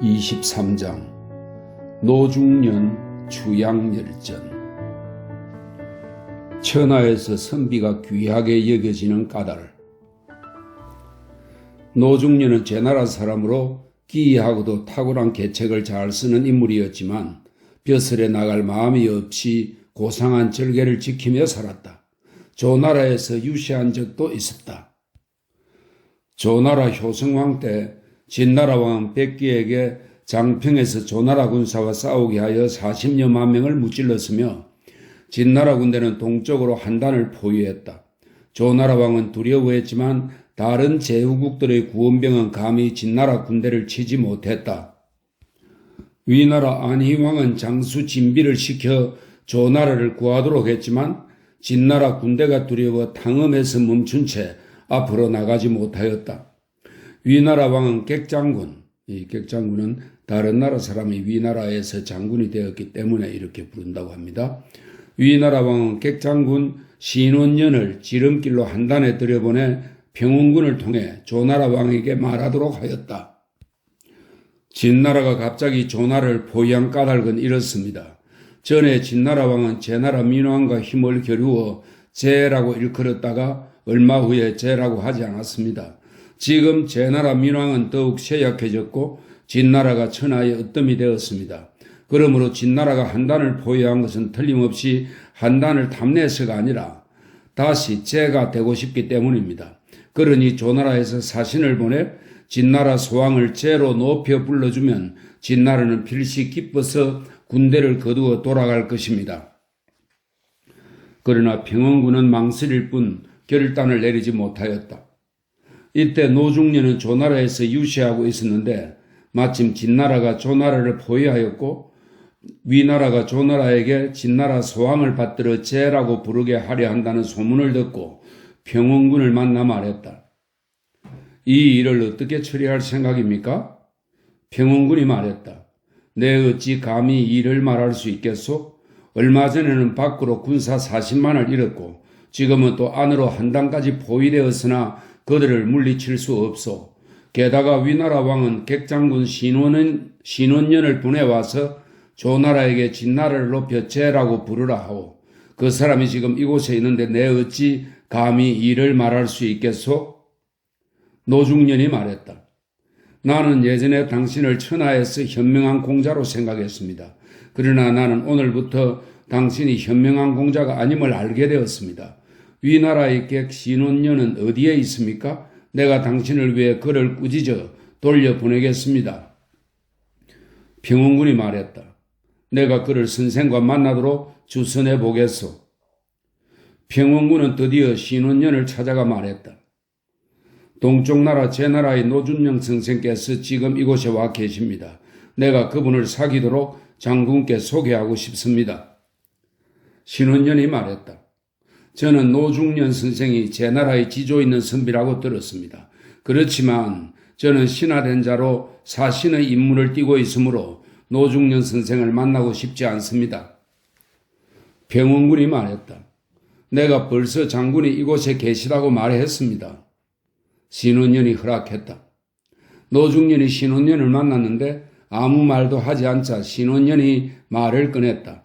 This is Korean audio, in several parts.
23장 노중년 추양열전. 천하에서 선비가 귀하게 여겨지는 까닭. 노중년은 제나라 사람으로 기이하고도 탁월한 계책을 잘 쓰는 인물이었지만 벼슬에 나갈 마음이 없이 고상한 절개를 지키며 살았다. 조나라에서 유시한 적도 있었다. 조나라 효성왕 때 진나라 왕 백기에게 장평에서 조나라 군사와 싸우게 하여 40여만 명을 무찔렀으며 진나라 군대는 동쪽으로 한단을 포위했다. 조나라 왕은 두려워했지만 다른 제후국들의 구원병은 감히 진나라 군대를 치지 못했다. 위나라 안희왕은 장수 진비를 시켜 조나라를 구하도록 했지만 진나라 군대가 두려워 탕엄에서 멈춘 채 앞으로 나가지 못하였다. 위나라 왕은 객장군, 이 객장군은 다른 나라 사람이 위나라에서 장군이 되었기 때문에 이렇게 부른다고 합니다. 위나라 왕은 객장군 신원년을 지름길로 한단에 들여보내 평원군을 통해 조나라 왕에게 말하도록 하였다. 진나라가 갑자기 조나라를 포위한 까닭은 이렇습니다. 전에 진나라 왕은 제나라 민왕과 힘을 겨루어 제라고 일컬었다가 얼마 후에 제라고 하지 않았습니다. 지금 제나라 민왕은 더욱 쇠약해졌고 진나라가 천하의 으뜸이 되었습니다. 그러므로 진나라가 한단을 포위한 것은 틀림없이 한단을 탐내서가 아니라 다시 제가 되고 싶기 때문입니다. 그러니 조나라에서 사신을 보내 진나라 소왕을 제로 높여 불러주면 진나라는 필시 기뻐서 군대를 거두어 돌아갈 것입니다. 그러나 평원군은 망설일 뿐 결단을 내리지 못하였다. 이때 노중년은 조나라에서 유시하고 있었는데 마침 진나라가 조나라를 포위하였고 위나라가 조나라에게 진나라 소왕을 받들어 제라고 부르게 하려 한다는 소문을 듣고 평원군을 만나 말했다. 이 일을 어떻게 처리할 생각입니까? 평원군이 말했다. 내 어찌 감히 이 일을 말할 수 있겠소? 얼마 전에는 밖으로 군사 40만을 잃었고 지금은 또 안으로 한단까지 포위되었으나 그들을 물리칠 수 없소. 게다가 위나라 왕은 객장군 신원년을 보내와서 조나라에게 진나라를 높여 제라고 부르라 하오. 그 사람이 지금 이곳에 있는데 내 어찌 감히 이를 말할 수 있겠소? 노중년이 말했다. 나는 예전에 당신을 천하에서 현명한 공자로 생각했습니다. 그러나 나는 오늘부터 당신이 현명한 공자가 아님을 알게 되었습니다. 위나라의 객 신원년은 어디에 있습니까? 내가 당신을 위해 그를 꾸짖어 돌려보내겠습니다. 평원군이 말했다. 내가 그를 선생과 만나도록 주선해 보겠소. 평원군은 드디어 신원년을 찾아가 말했다. 동쪽 나라 제나라의 노준영 선생께서 지금 이곳에 와 계십니다. 내가 그분을 사귀도록 장군께 소개하고 싶습니다. 신원년이 말했다. 저는 노중년 선생이 제나라의 지조 있는 선비라고 들었습니다. 그렇지만 저는 신하된 자로 사신의 임무를 띠고 있으므로 노중년 선생을 만나고 싶지 않습니다. 평원군이 말했다. 내가 벌써 장군이 이곳에 계시다고 말했습니다. 신원년이 허락했다. 노중년이 신원년을 만났는데 아무 말도 하지 않자 신원년이 말을 꺼냈다.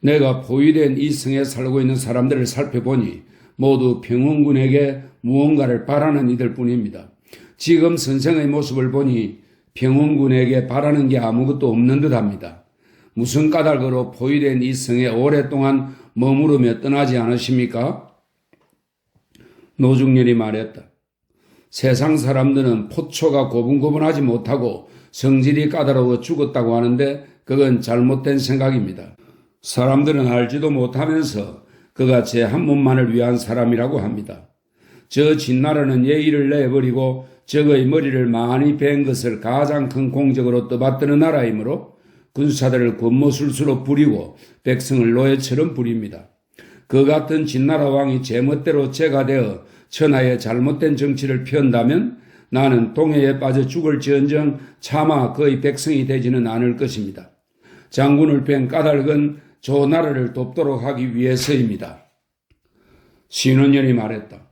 내가 포위된 이 성에 살고 있는 사람들을 살펴보니 모두 평원군에게 무언가를 바라는 이들 뿐입니다. 지금 선생의 모습을 보니 평원군에게 바라는 게 아무것도 없는 듯합니다. 무슨 까닭으로 포위된 이 성에 오랫동안 머무르며 떠나지 않으십니까? 노중년이 말했다. 세상 사람들은 포초가 고분고분하지 못하고 성질이 까다로워 죽었다고 하는데 그건 잘못된 생각입니다. 사람들은 알지도 못하면서 그가 제 한 몸만을 위한 사람이라고 합니다. 저 진나라는 예의를 내버리고 적의 머리를 많이 벤 것을 가장 큰 공적으로 떠받드는 나라이므로 군사들을 권모술수로 부리고 백성을 노예처럼 부립니다. 그 같은 진나라 왕이 제멋대로 제가 되어 천하의 잘못된 정치를 펴온다면 나는 동해에 빠져 죽을지언정 차마 그의 백성이 되지는 않을 것입니다. 장군을 뺀 까닭은 조나라를 돕도록 하기 위해서입니다. 신원년이 말했다.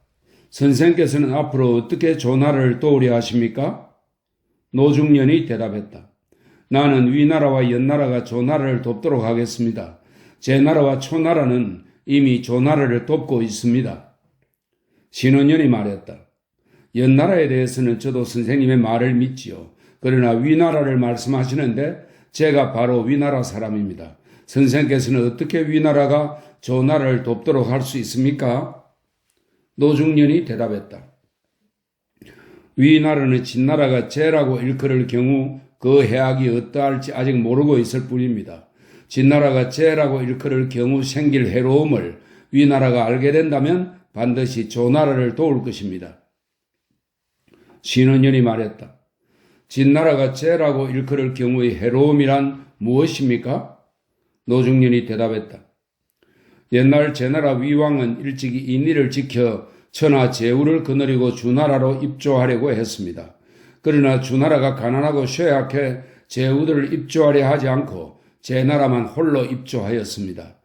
선생께서는 앞으로 어떻게 조나라를 도우려 하십니까? 노중년이 대답했다. 나는 위나라와 연나라가 조나라를 돕도록 하겠습니다. 제 나라와 초나라는 이미 조나라를 돕고 있습니다. 신원년이 말했다. 연나라에 대해서는 저도 선생님의 말을 믿지요. 그러나 위나라를 말씀하시는데 제가 바로 위나라 사람입니다. 선생께서는 어떻게 위나라가 조나라를 돕도록 할 수 있습니까? 노중년이 대답했다. 위나라는 진나라가 제라고 일컬을 경우 그 해악이 어떠할지 아직 모르고 있을 뿐입니다. 진나라가 제라고 일컬을 경우 생길 해로움을 위나라가 알게 된다면 반드시 조나라를 도울 것입니다. 신원년이 말했다. 진나라가 제라고 일컬을 경우의 해로움이란 무엇입니까? 노중년이 대답했다. 옛날 제나라 위왕은 일찍이 인리를 지켜 천하 제후를 거느리고 주나라로 입조하려고 했습니다. 그러나 주나라가 가난하고 쇠약해 제후들을 입조하려 하지 않고 제나라만 홀로 입조하였습니다.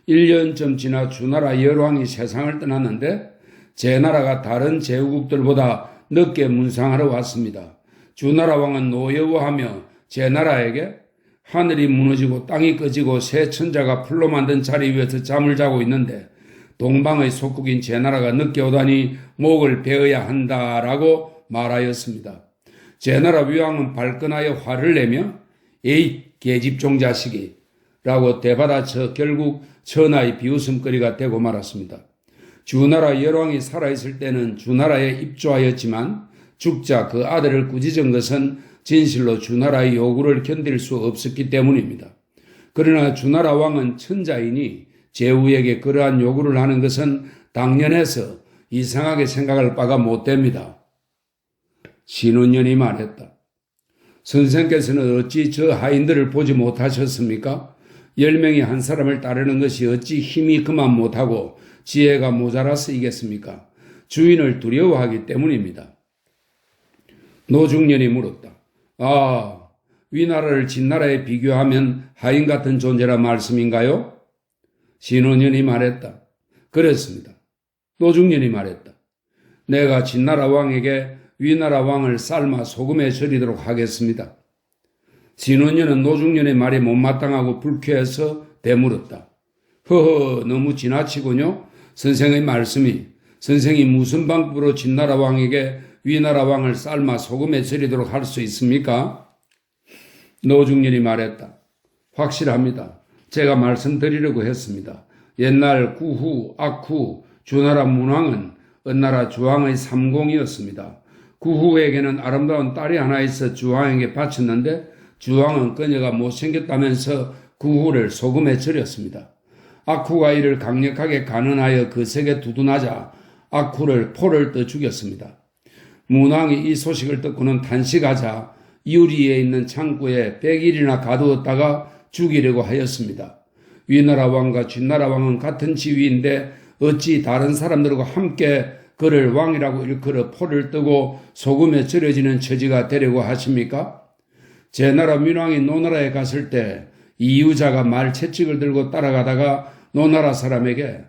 1년쯤 지나 주나라 열왕이 세상을 떠났는데 제나라가 다른 제후국들보다 늦게 문상하러 왔습니다. 주나라 왕은 노여워하며 제나라에게 하늘이 무너지고 땅이 꺼지고 새 천자가 풀로 만든 자리 위에서 잠을 자고 있는데 동방의 속국인 제나라가 늦게 오다니 목을 베어야 한다라고 말하였습니다. 제나라 위왕은 발끈하여 화를 내며 에이 계집종 자식이 라고 대받아쳐 결국 천하의 비웃음거리가 되고 말았습니다. 주나라 열왕이 살아있을 때는 주나라에 입조하였지만 죽자 그 아들을 꾸짖은 것은 진실로 주나라의 요구를 견딜 수 없었기 때문입니다. 그러나 주나라 왕은 천자이니 제후에게 그러한 요구를 하는 것은 당연해서 이상하게 생각할 바가 못 됩니다. 신원년이 말했다. 선생께서는 어찌 저 하인들을 보지 못하셨습니까? 10명이 한 사람을 따르는 것이 어찌 힘이 그만 못하고 지혜가 모자라서이겠습니까? 주인을 두려워하기 때문입니다. 노중년이 물었다. 아, 위나라를 진나라에 비교하면 하인 같은 존재라 말씀인가요? 신원년이 말했다. 그렇습니다. 노중년이 말했다. 내가 진나라 왕에게 위나라 왕을 삶아 소금에 절이도록 하겠습니다. 신원년은 노중년의 말이 못마땅하고 불쾌해서 되물었다. 허허, 너무 지나치군요. 선생의 말씀이 선생이 무슨 방법으로 진나라 왕에게 위나라 왕을 삶아 소금에 절이도록 할 수 있습니까? 노중년이 말했다. 확실합니다. 제가 말씀드리려고 했습니다. 옛날 구후, 악후, 주나라 문왕은 은나라 주왕의 삼공이었습니다. 구후에게는 아름다운 딸이 하나 있어 주왕에게 바쳤는데 주왕은 그녀가 못생겼다면서 구후를 소금에 절였습니다. 악후가 이를 강력하게 간언하여 그 색에 두둔하자 악후를 포를 떠 죽였습니다. 문왕이 이 소식을 듣고는 단식하자 유리에 있는 창고에 100일이나 가두었다가 죽이려고 하였습니다. 위나라 왕과 진나라 왕은 같은 지위인데 어찌 다른 사람들과 함께 그를 왕이라고 일컬어 포를 뜨고 소금에 절여지는 처지가 되려고 하십니까? 제나라 민왕이 노나라에 갔을 때 이유자가 말 채찍을 들고 따라가다가 노나라 사람에게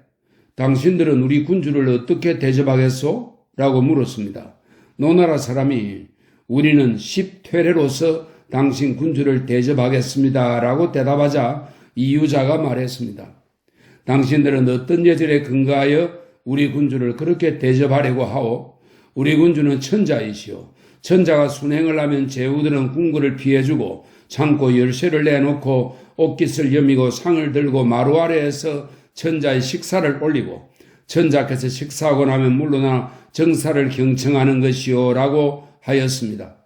당신들은 우리 군주를 어떻게 대접하겠소? 라고 물었습니다. 노나라 사람이 우리는 10퇴례로서 당신 군주를 대접하겠습니다. 라고 대답하자 이유자가 말했습니다. 당신들은 어떤 예절에 근거하여 우리 군주를 그렇게 대접하려고 하오? 우리 군주는 천자이시오. 천자가 순행을 하면 제후들은 궁궐을 피해주고 창고 열쇠를 내놓고 옷깃을 여미고 상을 들고 마루 아래에서 천자의 식사를 올리고 천자께서 식사하고 나면 물러나 정사를 경청하는 것이요 라고 하였습니다.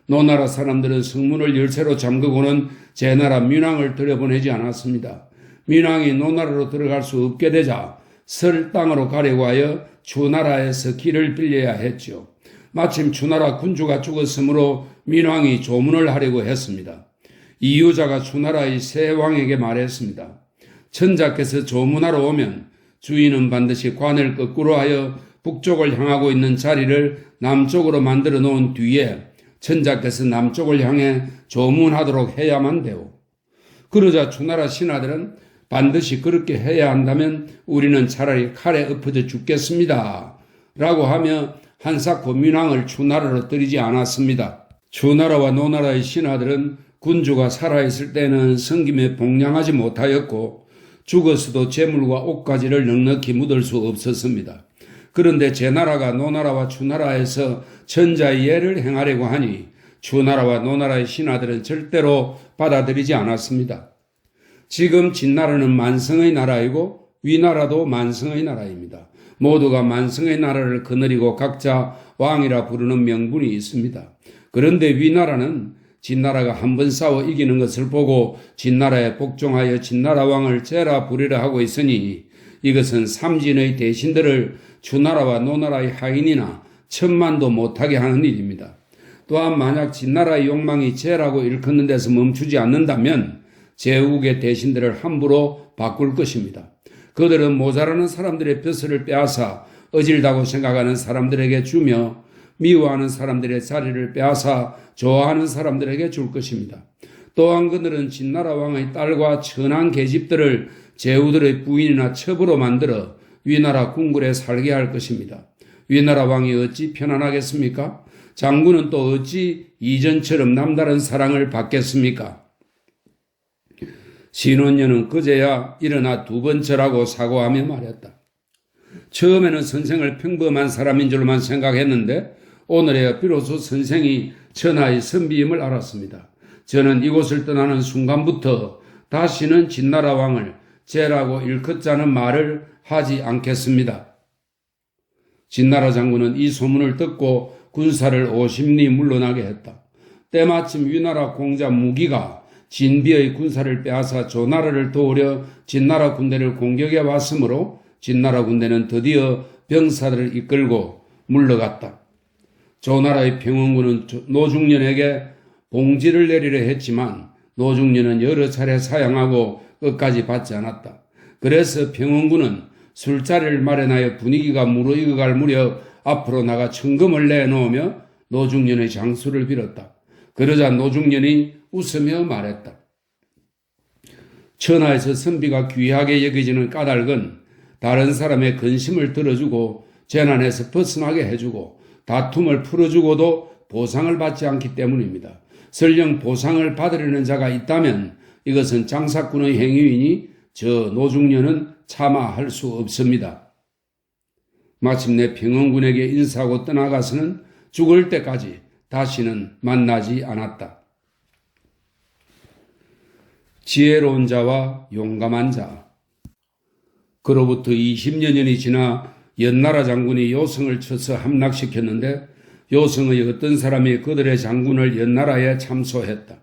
노나라 사람들은 성문을 열쇠로 잠그고는 제나라 민왕을 들여보내지 않았습니다. 민왕이 노나라로 들어갈 수 없게 되자 설 땅으로 가려고 하여 주나라에서 길을 빌려야 했죠. 마침 주나라 군주가 죽었으므로 민왕이 조문을 하려고 했습니다. 이유자가 주나라의 새 왕에게 말했습니다. 천자께서 조문하러 오면 주인은 반드시 관을 거꾸로 하여 북쪽을 향하고 있는 자리를 남쪽으로 만들어 놓은 뒤에 천자께서 남쪽을 향해 조문하도록 해야만 돼요. 그러자 주나라 신하들은 반드시 그렇게 해야 한다면 우리는 차라리 칼에 엎어져 죽겠습니다. 라고 하며 한사코 민왕을 주나라로 들이지 않았습니다. 주나라와 노나라의 신하들은 군주가 살아있을 때는 성김에 복량하지 못하였고 죽었어도 재물과 옷가지를 넉넉히 묻을 수 없었습니다. 그런데 제나라가 노나라와 주나라에서 천자의 예를 행하려고 하니 주나라와 노나라의 신하들은 절대로 받아들이지 않았습니다. 지금 진나라는 만성의 나라이고 위나라도 만성의 나라입니다. 모두가 만성의 나라를 거느리고 각자 왕이라 부르는 명분이 있습니다. 그런데 위나라는 진나라가 한 번 싸워 이기는 것을 보고 진나라에 복종하여 진나라 왕을 제라 부리라 하고 있으니 이것은 삼진의 대신들을 주나라와 노나라의 하인이나 천만도 못하게 하는 일입니다. 또한 만약 진나라의 욕망이 제라고 일컫는 데서 멈추지 않는다면 제국의 대신들을 함부로 바꿀 것입니다. 그들은 모자라는 사람들의 벼슬을 빼앗아 어질다고 생각하는 사람들에게 주며 미워하는 사람들의 자리를 빼앗아 좋아하는 사람들에게 줄 것입니다. 또한 그들은 진나라 왕의 딸과 천한 계집들을 제후들의 부인이나 첩으로 만들어 위나라 궁궐에 살게 할 것입니다. 위나라 왕이 어찌 편안하겠습니까? 장군은 또 어찌 이전처럼 남다른 사랑을 받겠습니까? 신원녀는 그제야 일어나 두 번 절하고 사과하며 말했다. 처음에는 선생을 평범한 사람인 줄만 생각했는데 오늘에야 비로소 선생이 천하의 선비임을 알았습니다. 저는 이곳을 떠나는 순간부터 다시는 진나라 왕을 제라고 일컫자는 말을 하지 않겠습니다. 진나라 장군은 이 소문을 듣고 군사를 50리 물러나게 했다. 때마침 위나라 공자 무기가 진비의 군사를 빼앗아 조나라를 도우려 진나라 군대를 공격해 왔으므로 진나라 군대는 드디어 병사들을 이끌고 물러갔다. 조나라의 평원군은 노중련에게 봉지를 내리려 했지만 노중련은 여러 차례 사양하고 끝까지 받지 않았다. 그래서 평원군은 술자리를 마련하여 분위기가 무르익어갈 무렵 앞으로 나가 천금을 내놓으며 노중련의 장수를 빌었다. 그러자 노중련이 웃으며 말했다. 천하에서 선비가 귀하게 여겨지는 까닭은 다른 사람의 근심을 들어주고 재난에서 벗어나게 해주고 다툼을 풀어주고도 보상을 받지 않기 때문입니다. 설령 보상을 받으려는 자가 있다면 이것은 장사꾼의 행위이니 저 노중련은 참아할 수 없습니다. 마침내 평원군에게 인사하고 떠나가서는 죽을 때까지 다시는 만나지 않았다. 지혜로운 자와 용감한 자. 그로부터 20여년이 지나 연나라 장군이 요성을 쳐서 함락시켰는데 요성의 어떤 사람이 그들의 장군을 연나라에 참소했다.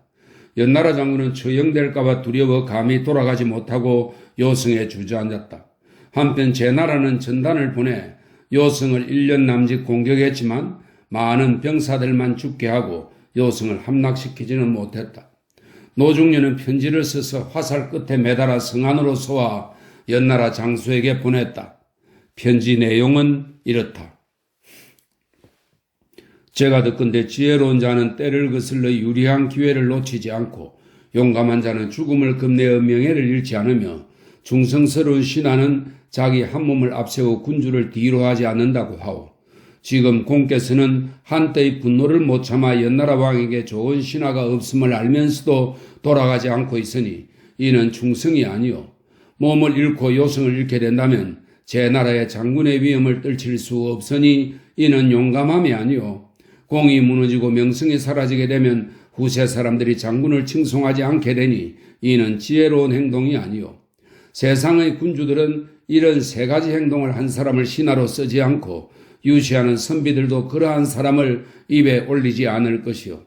연나라 장군은 처형될까봐 두려워 감히 돌아가지 못하고 요성에 주저앉았다. 한편 제나라는 전단을 보내 요성을 1년 남짓 공격했지만 많은 병사들만 죽게 하고 요성을 함락시키지는 못했다. 노중련은 편지를 써서 화살 끝에 매달아 성안으로 쏘아 연나라 장수에게 보냈다. 편지 내용은 이렇다. 제가 듣건대 지혜로운 자는 때를 거슬러 유리한 기회를 놓치지 않고 용감한 자는 죽음을 겁내어 명예를 잃지 않으며 중성스러운 신하는 자기 한 몸을 앞세워 군주를 뒤로 하지 않는다고 하오. 지금 공께서는 한때의 분노를 못 참아 연나라 왕에게 좋은 신하가 없음을 알면서도 돌아가지 않고 있으니 이는 충성이 아니오. 몸을 잃고 요성을 잃게 된다면 제 나라의 장군의 위엄을 떨칠 수 없으니 이는 용감함이 아니오. 공이 무너지고 명성이 사라지게 되면 후세 사람들이 장군을 칭송하지 않게 되니 이는 지혜로운 행동이 아니오. 세상의 군주들은 이런 세 가지 행동을 한 사람을 신하로 쓰지 않고 유시하는 선비들도 그러한 사람을 입에 올리지 않을 것이요.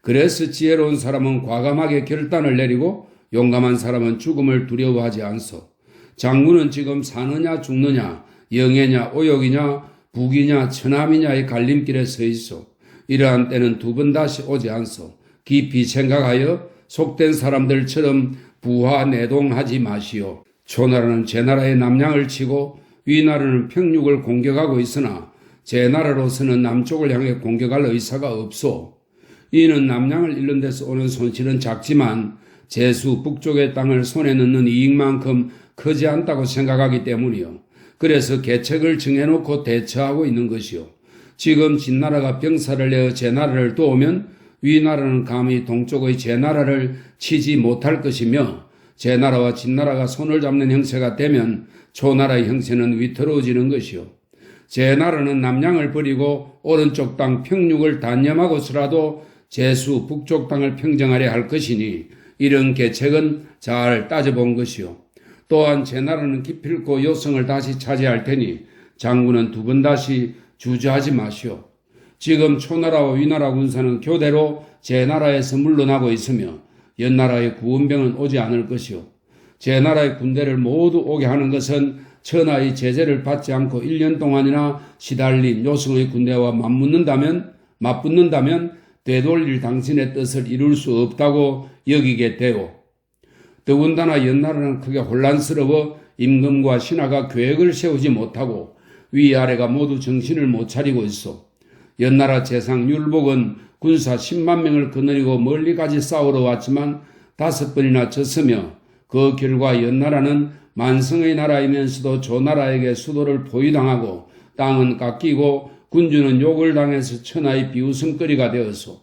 그래서 지혜로운 사람은 과감하게 결단을 내리고 용감한 사람은 죽음을 두려워하지 않소. 장군은 지금 사느냐 죽느냐 영예냐 오욕이냐 북이냐 천함이냐의 갈림길에 서 있소. 이러한 때는 두 번 다시 오지 않소. 깊이 생각하여 속된 사람들처럼 부하내동하지 마시오. 초나라는 제나라의 남양을 치고 위나라는 평육을 공격하고 있으나 제나라로서는 남쪽을 향해 공격할 의사가 없소. 이는 남양을 잃는 데서 오는 손실은 작지만 제수 북쪽의 땅을 손에 넣는 이익만큼 크지 않다고 생각하기 때문이요. 그래서 계책을 정해놓고 대처하고 있는 것이요. 지금 진나라가 병사를 내어 제나라를 도우면 위나라는 감히 동쪽의 제나라를 치지 못할 것이며 제나라와 진나라가 손을 잡는 형세가 되면 초나라의 형세는 위태로워지는 것이요. 제나라는 남양을 버리고 오른쪽 땅 평육을 단념하고서라도 제수 북쪽 땅을 평정하려 할 것이니 이런 계책은 잘 따져본 것이요. 또한 제나라는 기필코 요성을 다시 차지할 테니 장군은 두 번 다시 주저하지 마시오. 지금 초나라와 위나라 군사는 교대로 제나라에서 물러나고 있으며 연나라의 구원병은 오지 않을 것이요. 제나라의 군대를 모두 오게 하는 것은 천하의 제재를 받지 않고 1년 동안이나 시달린 요성의 군대와 맞붙는다면 되돌릴 당신의 뜻을 이룰 수 없다고 여기게 되오. 더군다나 연나라는 크게 혼란스러워 임금과 신하가 계획을 세우지 못하고 위아래가 모두 정신을 못 차리고 있어. 연나라 재상 율복은 군사 10만 명을 거느리고 멀리까지 싸우러 왔지만 5번이나 졌으며 그 결과 연나라는 만성의 나라이면서도 조나라에게 수도를 포위당하고 땅은 깎이고 군주는 욕을 당해서 천하의 비웃음거리가 되었소.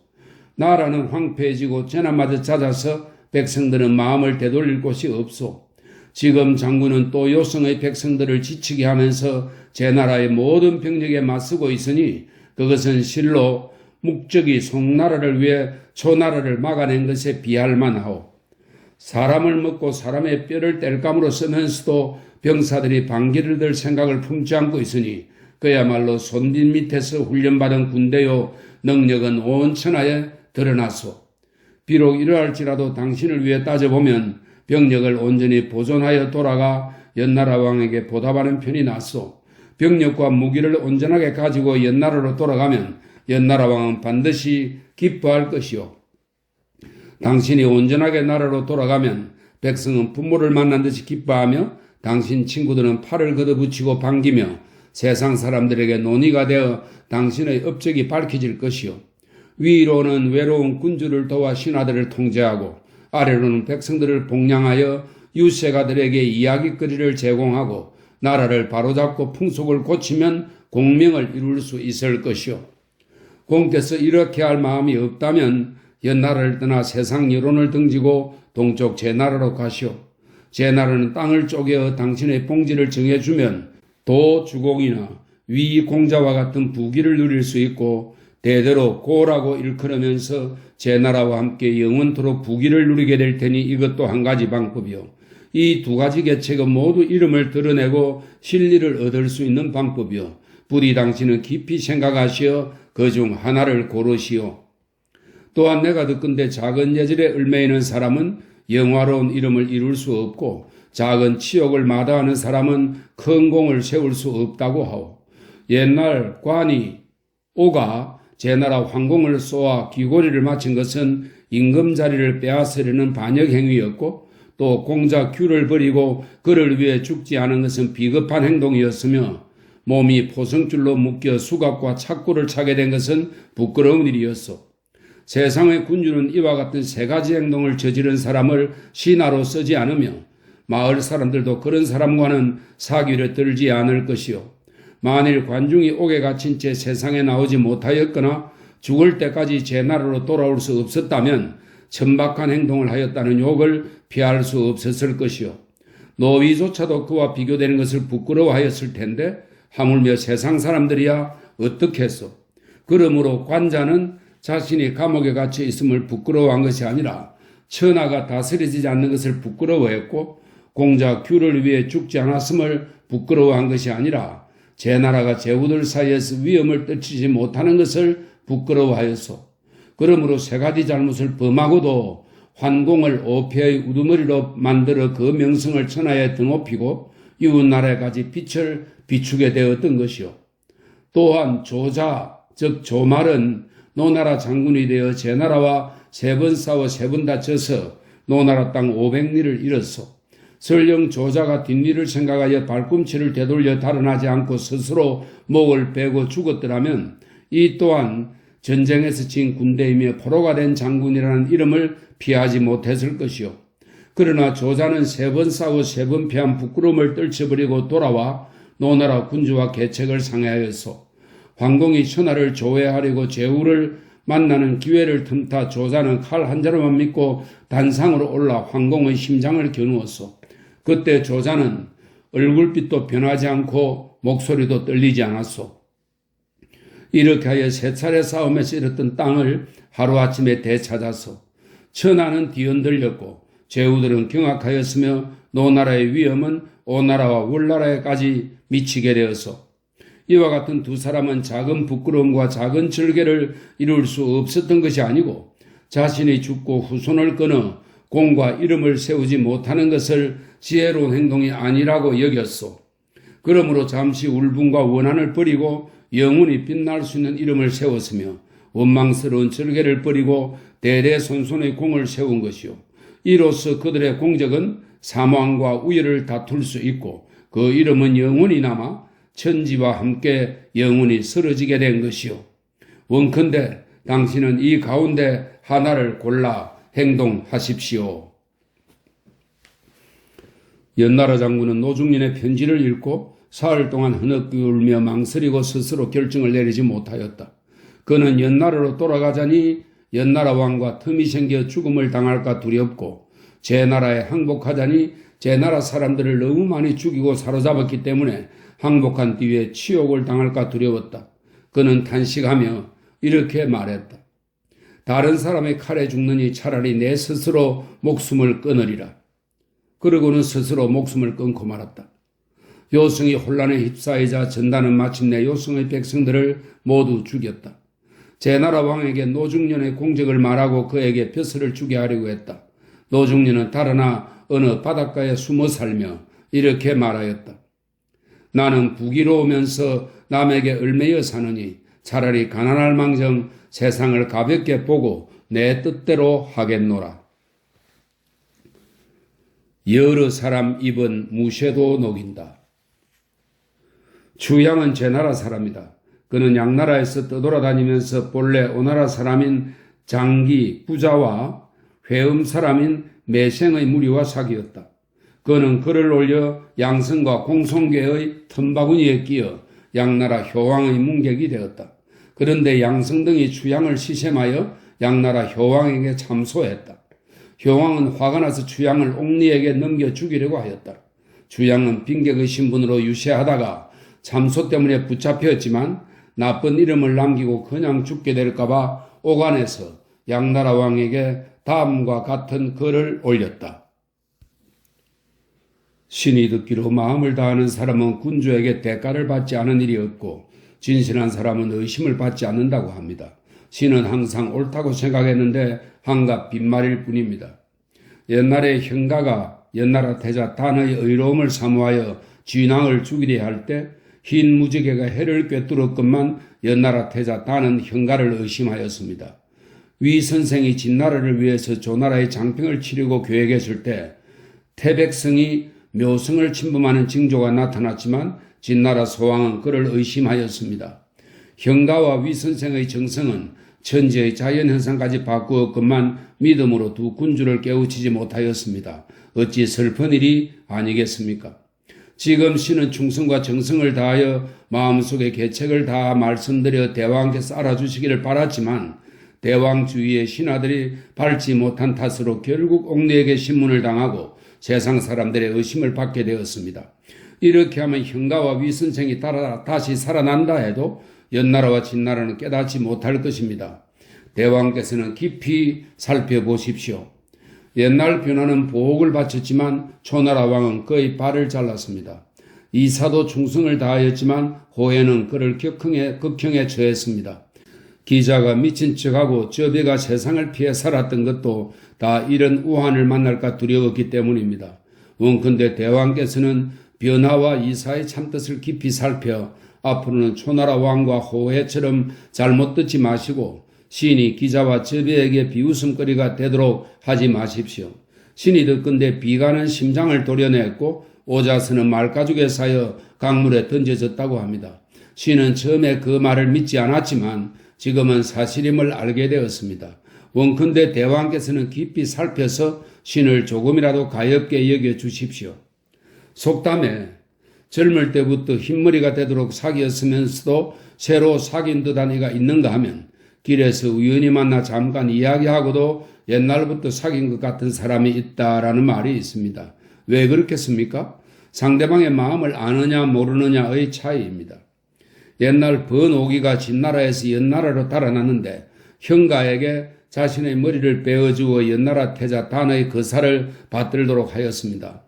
나라는 황폐해지고 재난마저 잦아서 백성들은 마음을 되돌릴 곳이 없소. 지금 장군은 또 요성의 백성들을 지치게 하면서 제나라의 모든 병력에 맞서고 있으니 그것은 실로 목적이 송나라를 위해 초나라를 막아낸 것에 비할 만하오. 사람을 먹고 사람의 뼈를 뗄감으로 쓰면서도 병사들이 방기를 들 생각을 품지 않고 있으니 그야말로 손빛 밑에서 훈련받은 군대요 능력은 온 천하에 드러났소. 비록 이러할지라도 당신을 위해 따져보면 병력을 온전히 보존하여 돌아가 연나라 왕에게 보답하는 편이 낫소. 병력과 무기를 온전하게 가지고 연나라로 돌아가면 연나라 왕은 반드시 기뻐할 것이요. 당신이 온전하게 나라로 돌아가면 백성은 부모를 만난 듯이 기뻐하며 당신 친구들은 팔을 걷어붙이고 반기며 세상 사람들에게 논의가 되어 당신의 업적이 밝혀질 것이요. 위로는 외로운 군주를 도와 신하들을 통제하고 아래로는 백성들을 복량하여 유세가들에게 이야기거리를 제공하고 나라를 바로잡고 풍속을 고치면 공명을 이룰 수 있을 것이요. 공께서 이렇게 할 마음이 없다면 연나라를 떠나 세상 여론을 등지고 동쪽 제나라로 가시오. 제나라는 땅을 쪼개어 당신의 봉지를 정해주면 도 주공이나 위 공자와 같은 부귀를 누릴 수 있고 대대로 고라고 일컬으면서 제나라와 함께 영원토록 부귀를 누리게 될 테니 이것도 한 가지 방법이요. 이 두 가지 계책은 모두 이름을 드러내고 실리를 얻을 수 있는 방법이요. 부디 당신은 깊이 생각하시어 그중 하나를 고르시오. 또한 내가 듣건대 작은 예절에 얽매이는 사람은 영화로운 이름을 이룰 수 없고 작은 치욕을 마다하는 사람은 큰 공을 세울 수 없다고 하오. 옛날 관이 오가 제나라 황공을 쏘아 귀고리를 마친 것은 임금 자리를 빼앗으려는 반역 행위였고 또 공자 규를 버리고 그를 위해 죽지 않은 것은 비겁한 행동이었으며 몸이 포성줄로 묶여 수갑과 착고를 차게 된 것은 부끄러운 일이었소. 세상의 군주는 이와 같은 세 가지 행동을 저지른 사람을 신하로 쓰지 않으며 마을 사람들도 그런 사람과는 사귀를 들지 않을 것이요. 만일 관중이 옥에 갇힌 채 세상에 나오지 못하였거나 죽을 때까지 제나라로 돌아올 수 없었다면 천박한 행동을 하였다는 욕을 피할 수 없었을 것이요. 노위조차도 그와 비교되는 것을 부끄러워하였을 텐데 하물며 세상 사람들이야 어떻겠소. 그러므로 관자는 자신이 감옥에 갇혀 있음을 부끄러워한 것이 아니라 천하가 다스려지지 않는 것을 부끄러워했고 공자 규를 위해 죽지 않았음을 부끄러워한 것이 아니라 제나라가 제후들 사이에서 위험을 떨치지 못하는 것을 부끄러워하였소. 그러므로 세 가지 잘못을 범하고도 환공을 오폐의 우두머리로 만들어 그 명성을 천하에 드높이고 이웃나라에까지 빛을 비추게 되었던 것이요. 또한 조자 즉 조말은 노나라 장군이 되어 제나라와 3번 싸워 3번 다쳐서 노나라 땅 500리를 잃었소. 설령 조자가 뒷일을 생각하여 발꿈치를 되돌려 달아나지 않고 스스로 목을 베고 죽었더라면 이 또한 전쟁에서 진 군대이며 포로가 된 장군이라는 이름을 피하지 못했을 것이요. 그러나 조자는 3번 싸워 3번 패한 부끄러움을 떨쳐버리고 돌아와 노나라 군주와 계책을 상회하였소. 황공이 천하를 조회하려고 제후를 만나는 기회를 틈타 조자는 칼 한 자루만 믿고 단상으로 올라 황공의 심장을 겨누었소. 그때 조자는 얼굴빛도 변하지 않고 목소리도 떨리지 않았소. 이렇게 하여 세 차례 싸움에서 잃었던 땅을 하루아침에 되찾았소. 천하는 뒤흔들렸고 제후들은 경악하였으며 노나라의 위엄은 오나라와 월나라에까지 미치게 되었소. 이와 같은 두 사람은 작은 부끄러움과 작은 절개를 이룰 수 없었던 것이 아니고 자신이 죽고 후손을 끊어 공과 이름을 세우지 못하는 것을 지혜로운 행동이 아니라고 여겼소. 그러므로 잠시 울분과 원한을 버리고 영원히 빛날 수 있는 이름을 세웠으며 원망스러운 절개를 버리고 대대손손의 공을 세운 것이요. 이로써 그들의 공적은 사망과 우열을 다툴 수 있고 그 이름은 영원히 남아 천지와 함께 영원히 쓰러지게 된 것이요. 원컨대 당신은 이 가운데 하나를 골라 행동하십시오. 연나라 장군은 노중련의 편지를 읽고 사흘 동안 흐느끼 울며 망설이고 스스로 결정을 내리지 못하였다. 그는 연나라로 돌아가자니 연나라 왕과 틈이 생겨 죽음을 당할까 두렵고 제 나라에 항복하자니 제 나라 사람들을 너무 많이 죽이고 사로잡았기 때문에 항복한 뒤에 치욕을 당할까 두려웠다. 그는 탄식하며 이렇게 말했다. 다른 사람의 칼에 죽느니 차라리 내 스스로 목숨을 끊으리라. 그러고는 스스로 목숨을 끊고 말았다. 요승이 혼란에 휩싸이자 전단은 마침내 요승의 백성들을 모두 죽였다. 제나라 왕에게 노중련의 공적을 말하고 그에게 벼슬을 주게 하려고 했다. 노중련은 달아나 어느 바닷가에 숨어 살며 이렇게 말하였다. 나는 부귀로우면서 남에게 얽매여 사느니 차라리 가난할 망정 세상을 가볍게 보고 내 뜻대로 하겠노라. 여러 사람 입은 무쇠도 녹인다. 주양은 제나라 사람이다. 그는 양나라에서 떠돌아다니면서 본래 오나라 사람인 장기 부자와 회음 사람인 매생의 무리와 사귀었다. 그는 글을 올려 양성과 공송계의 틈바구니에 끼어 양나라 효왕의 문객이 되었다. 그런데 양성 등이 주양을 시샘하여 양나라 효왕에게 참소했다. 효왕은 화가 나서 주양을 옥리에게 넘겨 죽이려고 하였다. 주양은 빈객의 신분으로 유세하다가 참소 때문에 붙잡혔지만 나쁜 이름을 남기고 그냥 죽게 될까봐 오간에서 양나라 왕에게 다음과 같은 글을 올렸다. 신이 듣기로 마음을 다하는 사람은 군주에게 대가를 받지 않은 일이 없고 진실한 사람은 의심을 받지 않는다고 합니다. 신은 항상 옳다고 생각했는데 한갓 빈말일 뿐입니다. 옛날에 형가가 연나라 태자 단의 의로움을 사모하여 진왕을 죽이려 할 때 흰 무지개가 해를 꿰뚫었건만 연나라 태자 단은 형가를 의심하였습니다. 위 선생이 진나라를 위해서 조나라의 장평을 치려고 계획했을 때 태백성이 묘성을 침범하는 징조가 나타났지만 진나라 소왕은 그를 의심하였습니다. 형가와 위 선생의 정성은 천지의 자연현상까지 바꾸었건만 믿음으로 두 군주를 깨우치지 못하였습니다. 어찌 슬픈 일이 아니겠습니까? 지금 신은 충성과 정성을 다하여 마음속의 계책을 다 말씀드려 대왕께서 알아주시기를 바랐지만 대왕 주위의 신하들이 밟지 못한 탓으로 결국 옥리에게 신문을 당하고 세상 사람들의 의심을 받게 되었습니다. 이렇게 하면 형가와 위선생이 다시 살아난다 해도 연나라와 진나라는 깨닫지 못할 것입니다. 대왕께서는 깊이 살펴보십시오. 옛날 변화는 보옥을 바쳤지만 초나라 왕은 그의 발을 잘랐습니다. 이사도 충성을 다하였지만 호해는 그를 극형에 처했습니다. 기자가 미친 척하고 저비가 세상을 피해 살았던 것도 다 이런 우환을 만날까 두려웠기 때문입니다. 원컨대 대왕께서는 변화와 이사의 참뜻을 깊이 살펴 앞으로는 초나라 왕과 호해처럼 잘못 듣지 마시고 신이 기자와 저비에게 비웃음거리가 되도록 하지 마십시오. 신이 듣건대 비가는 심장을 도려냈고 오자스는 말가죽에 쌓여 강물에 던져졌다고 합니다. 신은 처음에 그 말을 믿지 않았지만 지금은 사실임을 알게 되었습니다. 원컨대 대왕께서는 깊이 살펴서 신을 조금이라도 가엾게 여겨주십시오. 속담에 젊을 때부터 흰머리가 되도록 사귀었으면서도 새로 사귄 듯한 이가 있는가 하면 길에서 우연히 만나 잠깐 이야기하고도 옛날부터 사귄 것 같은 사람이 있다라는 말이 있습니다. 왜 그렇겠습니까? 상대방의 마음을 아느냐 모르느냐의 차이입니다. 옛날 번오기가 진나라에서 연나라로 달아났는데 형가에게 자신의 머리를 베어주어 연나라 태자 단의 거사를 받들도록 하였습니다.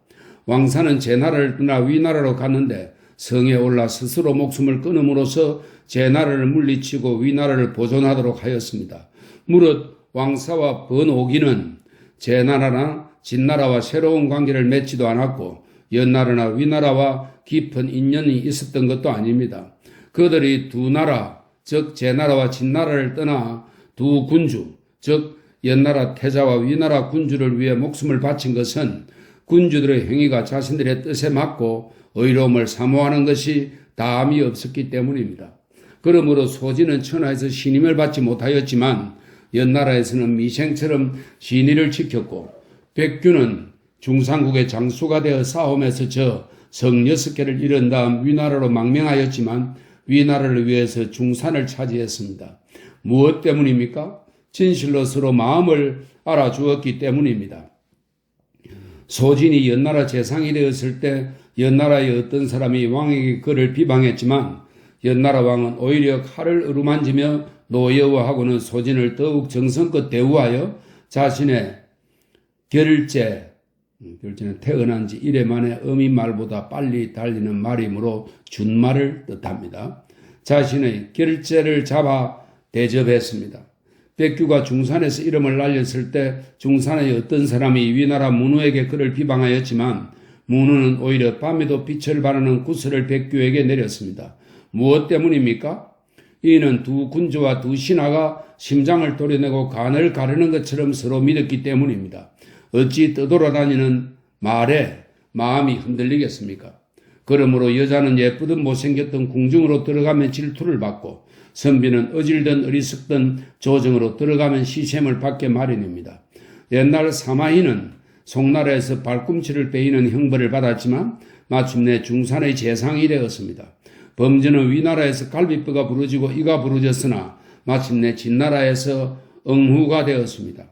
왕사는 제나라를 떠나 위나라로 갔는데 성에 올라 스스로 목숨을 끊음으로써 제나라를 물리치고 위나라를 보존하도록 하였습니다. 무릇 왕사와 번오기는 제나라나 진나라와 새로운 관계를 맺지도 않았고 연나라나 위나라와 깊은 인연이 있었던 것도 아닙니다. 그들이 두 나라, 즉 제나라와 진나라를 떠나 두 군주, 즉 연나라 태자와 위나라 군주를 위해 목숨을 바친 것은 군주들의 행위가 자신들의 뜻에 맞고 의로움을 사모하는 것이 다함이 없었기 때문입니다. 그러므로 소진은 천하에서 신임을 받지 못하였지만 연나라에서는 미생처럼 신의를 지켰고 백규는 중상국의 장수가 되어 싸움에서 저 성 6개를 잃은 다음 위나라로 망명하였지만 위나라를 위해서 중산을 차지했습니다. 무엇 때문입니까? 진실로 서로 마음을 알아주었기 때문입니다. 소진이 연나라 재상이 되었을 때 연나라의 어떤 사람이 왕에게 그를 비방했지만 연나라 왕은 오히려 칼을 어루만지며 노여워하고는 소진을 더욱 정성껏 대우하여 자신의 결제는 태어난 지 1회 만에 어미 말보다 빨리 달리는 말이므로 준말을 뜻합니다. 자신의 결제를 잡아 대접했습니다. 백규가 중산에서 이름을 날렸을 때 중산의 어떤 사람이 위나라 문우에게 그를 비방하였지만 문우는 오히려 밤에도 빛을 발하는 구슬을 백규에게 내렸습니다. 무엇 때문입니까? 이는 두 군주와 두 신하가 심장을 도려내고 간을 가르는 것처럼 서로 믿었기 때문입니다. 어찌 떠돌아다니는 말에 마음이 흔들리겠습니까? 그러므로 여자는 예쁘든 못생겼던 궁중으로 들어가면 질투를 받고 선비는 어질든 어리석든 조정으로 들어가면 시샘을 받게 마련입니다. 옛날 사마희는 송나라에서 발꿈치를 베이는 형벌을 받았지만 마침내 중산의 재상이 되었습니다. 범죄는 위나라에서 갈비뼈가 부러지고 이가 부러졌으나 마침내 진나라에서 응후가 되었습니다.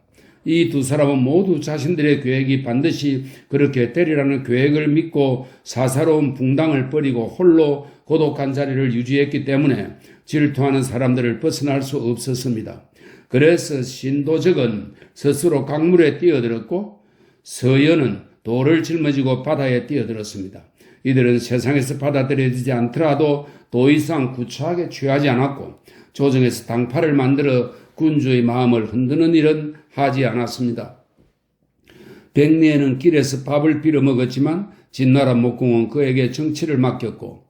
이 두 사람은 모두 자신들의 계획이 반드시 그렇게 되리라는 계획을 믿고 사사로운 붕당을 버리고 홀로 고독한 자리를 유지했기 때문에 질투하는 사람들을 벗어날 수 없었습니다. 그래서 신도적은 스스로 강물에 뛰어들었고 서연은 돌을 짊어지고 바다에 뛰어들었습니다. 이들은 세상에서 받아들여지지 않더라도 더 이상 구차하게 취하지 않았고 조정에서 당파를 만들어 군주의 마음을 흔드는 일은 하지 않았습니다. 백리에는 길에서 밥을 빌어 먹었지만 진나라 목공은 그에게 정치를 맡겼고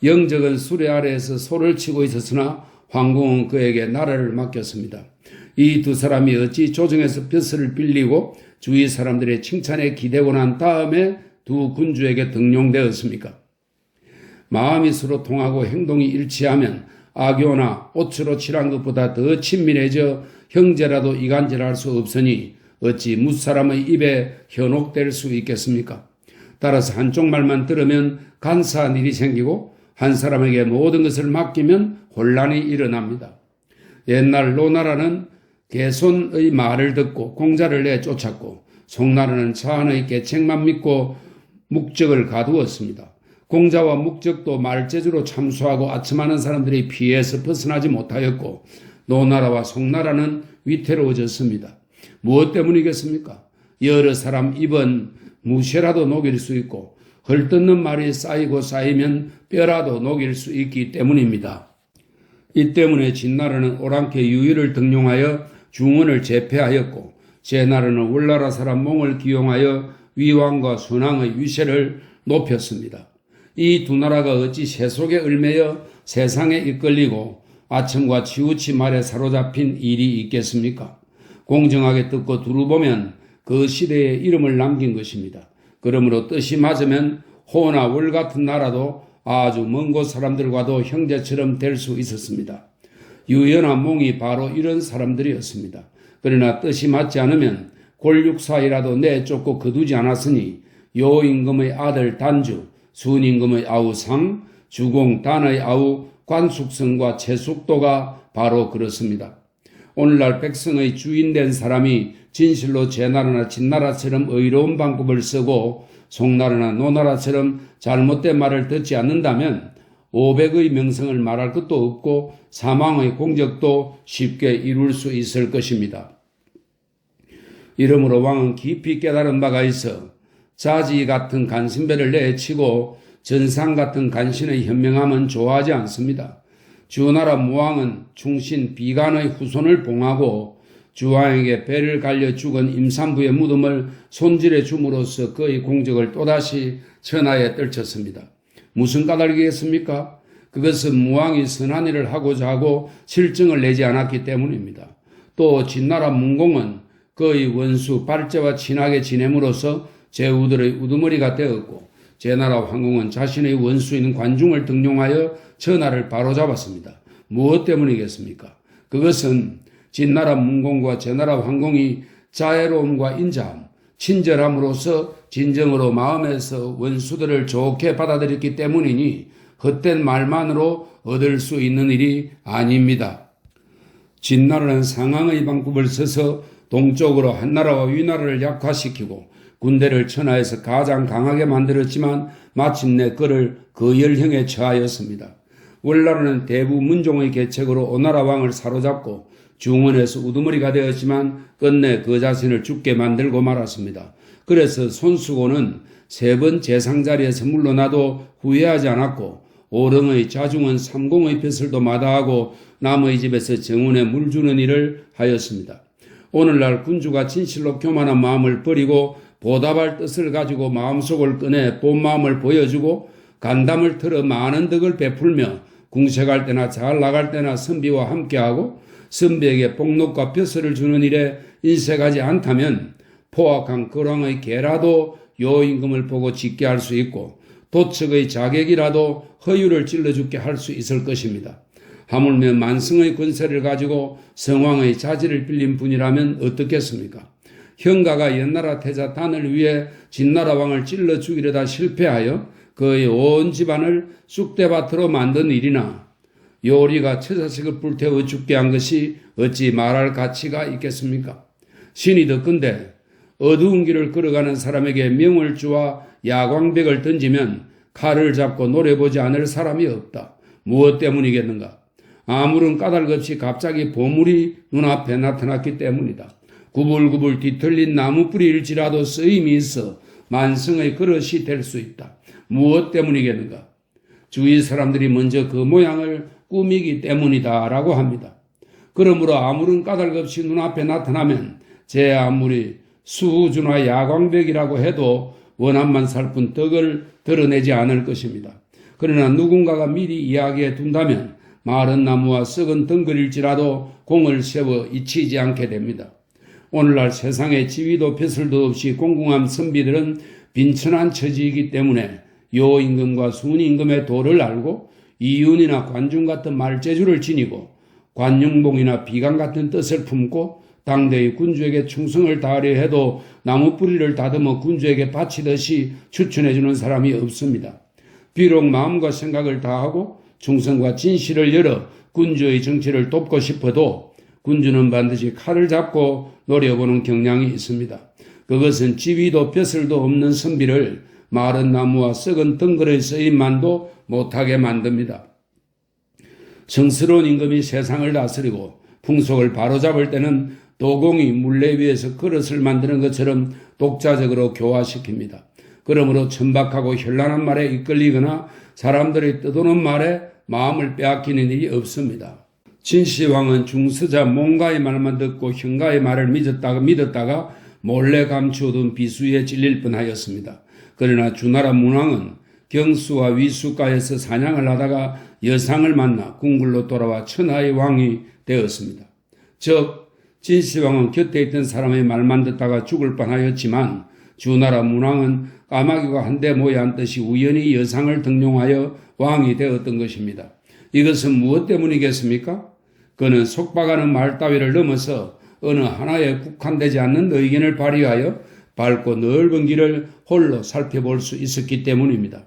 영적은 수레 아래에서 소를 치고 있었으나 황공은 그에게 나라를 맡겼습니다. 이 두 사람이 어찌 조정에서 벼슬을 빌리고 주위 사람들의 칭찬에 기대고 난 다음에 두 군주에게 등용되었습니까? 마음이 서로 통하고 행동이 일치하면 악교나 옷으로 칠한 것보다 더 친밀해져 형제라도 이간질할 수 없으니 어찌 무사람의 입에 현혹될 수 있겠습니까? 따라서 한쪽 말만 들으면 간사한 일이 생기고 한 사람에게 모든 것을 맡기면 혼란이 일어납니다. 옛날 노나라는 개손의 말을 듣고 공자를 내쫓았고 송나라는 자한의 계책만 믿고 묵적을 가두었습니다. 공자와 묵적도 말재주로 참수하고 아첨하는 사람들이 피해서 벗어나지 못하였고 노나라와 송나라는 위태로워졌습니다. 무엇 때문이겠습니까? 여러 사람 입은 무쇠라도 녹일 수 있고 헐뜯는 말이 쌓이고 쌓이면 뼈라도 녹일 수 있기 때문입니다. 이 때문에 진나라는 오랑캐 유유를 등용하여 중원을 제패하였고 제나라는 월나라 사람 몽을 기용하여 위왕과 순왕의 위세를 높였습니다. 이 두 나라가 어찌 세속에 얽매여 세상에 이끌리고 아첨과 치우치 말에 사로잡힌 일이 있겠습니까? 공정하게 듣고 두루 보면 그 시대에 이름을 남긴 것입니다. 그러므로 뜻이 맞으면 호나 월 같은 나라도 아주 먼 곳 사람들과도 형제처럼 될 수 있었습니다. 유연한 몽이 바로 이런 사람들이었습니다. 그러나 뜻이 맞지 않으면 골육 사이라도 내쫓고 거두지 않았으니 요임금의 아들 단주, 순임금의 아우 상, 주공 단의 아우 관숙성과 최숙도가 바로 그렇습니다. 오늘날 백성의 주인된 사람이 진실로 제나라나 진나라처럼 의로운 방법을 쓰고 송나라나 노나라처럼 잘못된 말을 듣지 않는다면 500의 명성을 말할 것도 없고 사망의 공적도 쉽게 이룰 수 있을 것입니다. 이러므로 왕은 깊이 깨달은 바가 있어 자지 같은 간신배를 내치고 전상 같은 간신의 현명함은 좋아하지 않습니다. 주나라 무왕은 충신 비간의 후손을 봉하고 주왕에게 배를 갈려 죽은 임산부의 무덤을 손질해 줌으로써 그의 공적을 또다시 천하에 떨쳤습니다. 무슨 까닭이겠습니까? 그것은 무왕이 선한 일을 하고자 하고 실증을 내지 않았기 때문입니다. 또 진나라 문공은 그의 원수 발제와 친하게 지냄으로써 제후들의 우두머리가 되었고 제나라 황공은 자신의 원수인 관중을 등용하여 전하를 바로잡았습니다. 무엇 때문이겠습니까? 그것은 진나라 문공과 제나라 황공이 자애로움과 인자함, 친절함으로써 진정으로 마음에서 원수들을 좋게 받아들였기 때문이니 헛된 말만으로 얻을 수 있는 일이 아닙니다. 진나라는 상황의 방법을 써서 동쪽으로 한나라와 위나라를 약화시키고 군대를 천하에서 가장 강하게 만들었지만 마침내 그를 거열형에 처하였습니다. 월나라는 대부 문종의 계책으로 오나라 왕을 사로잡고 중원에서 우두머리가 되었지만 끝내 그 자신을 죽게 만들고 말았습니다. 그래서 손수고는 3번 재상 자리에서 물러나도 후회하지 않았고 오릉의 자중은 삼공의 벼슬도 마다하고 남의 집에서 정원에 물 주는 일을 하였습니다. 오늘날 군주가 진실로 교만한 마음을 버리고 보답할 뜻을 가지고 마음속을 꺼내 본 마음을 보여주고 간담을 틀어 많은 덕을 베풀며 궁색할 때나 잘 나갈 때나 선비와 함께하고 선비에게 복록과 벼슬을 주는 일에 인색하지 않다면 포악한 거랑의 개라도 요임금을 보고 짓게 할 수 있고 도척의 자객이라도 허유를 찔러 죽게 할 수 있을 것입니다. 하물며 만승의 권세를 가지고 성왕의 자질을 빌린 분이라면 어떻겠습니까? 형가가 옛나라 태자 단을 위해 진나라 왕을 찔러 죽이려다 실패하여 그의 온 집안을 쑥대밭으로 만든 일이나 요리가 처자식을 불태워 죽게 한 것이 어찌 말할 가치가 있겠습니까? 신이 덧건데 어두운 길을 걸어가는 사람에게 명을 주와 야광백을 던지면 칼을 잡고 노려보지 않을 사람이 없다. 무엇 때문이겠는가? 아무런 까닭 없이 갑자기 보물이 눈앞에 나타났기 때문이다. 구불구불 뒤틀린 나무뿌리일지라도 쓰임이 있어 만성의 그릇이 될 수 있다. 무엇 때문이겠는가? 주위 사람들이 먼저 그 모양을 꾸미기 때문이다 라고 합니다. 그러므로 아무런 까닭 없이 눈앞에 나타나면 제 아무리 수주나 야광백이라고 해도 원한만 살 뿐 덕을 드러내지 않을 것입니다. 그러나 누군가가 미리 이야기해 둔다면 마른 나무와 썩은 덩굴일지라도 공을 세워 잊히지 않게 됩니다. 오늘날 세상에 지위도 벼슬도 없이 공공한 선비들은 빈천한 처지이기 때문에 요임금과 순임금의 도를 알고 이윤이나 관중 같은 말재주를 지니고 관용봉이나 비강 같은 뜻을 품고 당대의 군주에게 충성을 다하려 해도 나무뿌리를 다듬어 군주에게 바치듯이 추천해주는 사람이 없습니다. 비록 마음과 생각을 다하고 충성과 진실을 열어 군주의 정치를 돕고 싶어도 군주는 반드시 칼을 잡고 노려보는 경향이 있습니다. 그것은 지위도 벼슬도 없는 선비를 마른 나무와 썩은 덩굴의 쓰임만도 못하게 만듭니다. 성스러운 임금이 세상을 다스리고 풍속을 바로잡을 때는 도공이 물레 위에서 그릇을 만드는 것처럼 독자적으로 교화시킵니다. 그러므로 천박하고 현란한 말에 이끌리거나 사람들이 떠도는 말에 마음을 빼앗기는 일이 없습니다. 진시황은 중서자 몽가의 말만 듣고 형가의 말을 믿었다가 몰래 감추어둔 비수에 찔릴 뻔하였습니다. 그러나 주나라 문왕은 경수와 위수가에서 사냥을 하다가 여상을 만나 궁굴로 돌아와 천하의 왕이 되었습니다. 즉 진시황은 곁에 있던 사람의 말만 듣다가 죽을 뻔하였지만 주나라 문왕은 까마귀가 한데 모여 앉듯이 우연히 여상을 등용하여 왕이 되었던 것입니다. 이것은 무엇 때문이겠습니까? 그는 속박하는 말 따위를 넘어서 어느 하나에 국한되지 않는 의견을 발휘하여 밝고 넓은 길을 홀로 살펴볼 수 있었기 때문입니다.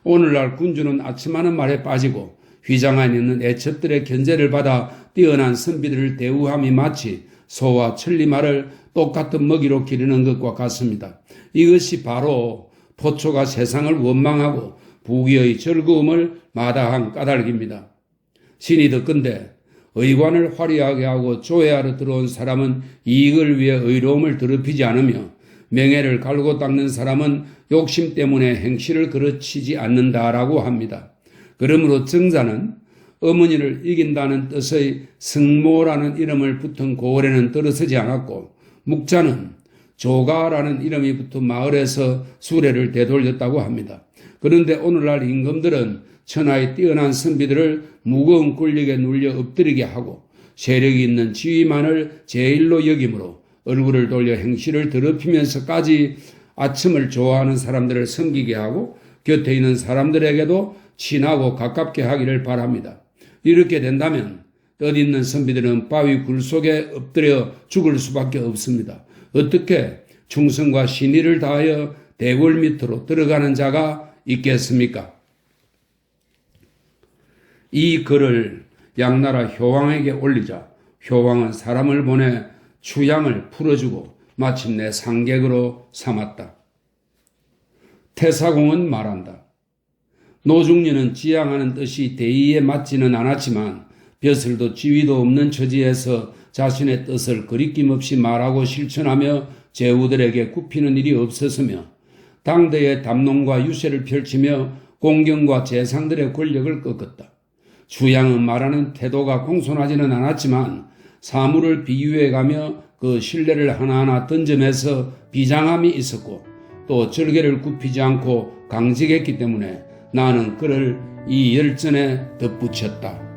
오늘날 군주는 아침하는 말에 빠지고 휘장 안에 있는 애첩들의 견제를 받아 뛰어난 선비들을 대우함이 마치 소와 천리말을 똑같은 먹이로 기르는 것과 같습니다. 이것이 바로 포초가 세상을 원망하고 부귀의 즐거움을 마다한 까닭입니다. 신이 듣건대 의관을 화려하게 하고 조회하러 들어온 사람은 이익을 위해 의로움을 더럽히지 않으며 명예를 갈고 닦는 사람은 욕심 때문에 행실을 그르치지 않는다라고 합니다. 그러므로 정자는 어머니를 이긴다는 뜻의 승모라는 이름을 붙은 고을에는 들어서지 않았고, 묵자는 조가라는 이름이 붙은 마을에서 수레를 되돌렸다고 합니다. 그런데 오늘날 임금들은 천하의 뛰어난 선비들을 무거운 권력에 눌려 엎드리게 하고 세력이 있는 지위만을 제일로 여기므로 얼굴을 돌려 행실을 더럽히면서까지 아첨을 좋아하는 사람들을 섬기게 하고 곁에 있는 사람들에게도 친하고 가깝게 하기를 바랍니다. 이렇게 된다면 뜻있는 선비들은 바위 굴 속에 엎드려 죽을 수밖에 없습니다. 어떻게 충성과 신의를 다하여 대궐 밑으로 들어가는 자가 있겠습니까? 이 글을 양나라 효왕에게 올리자 효왕은 사람을 보내 추양을 풀어주고 마침내 상객으로 삼았다. 태사공은 말한다. 노중년은 지향하는 뜻이 대의에 맞지는 않았지만 벼슬도 지위도 없는 처지에서 자신의 뜻을 거리낌 없이 말하고 실천하며 제후들에게 굽히는 일이 없었으며 당대의 담론과 유세를 펼치며 공경과 재상들의 권력을 꺾었다. 추양은 말하는 태도가 공손하지는 않았지만 사물을 비유해가며 그 신뢰를 하나하나 던점에서 비장함이 있었고 또 절개를 굽히지 않고 강직했기 때문에 나는 그를 이 열전에 덧붙였다.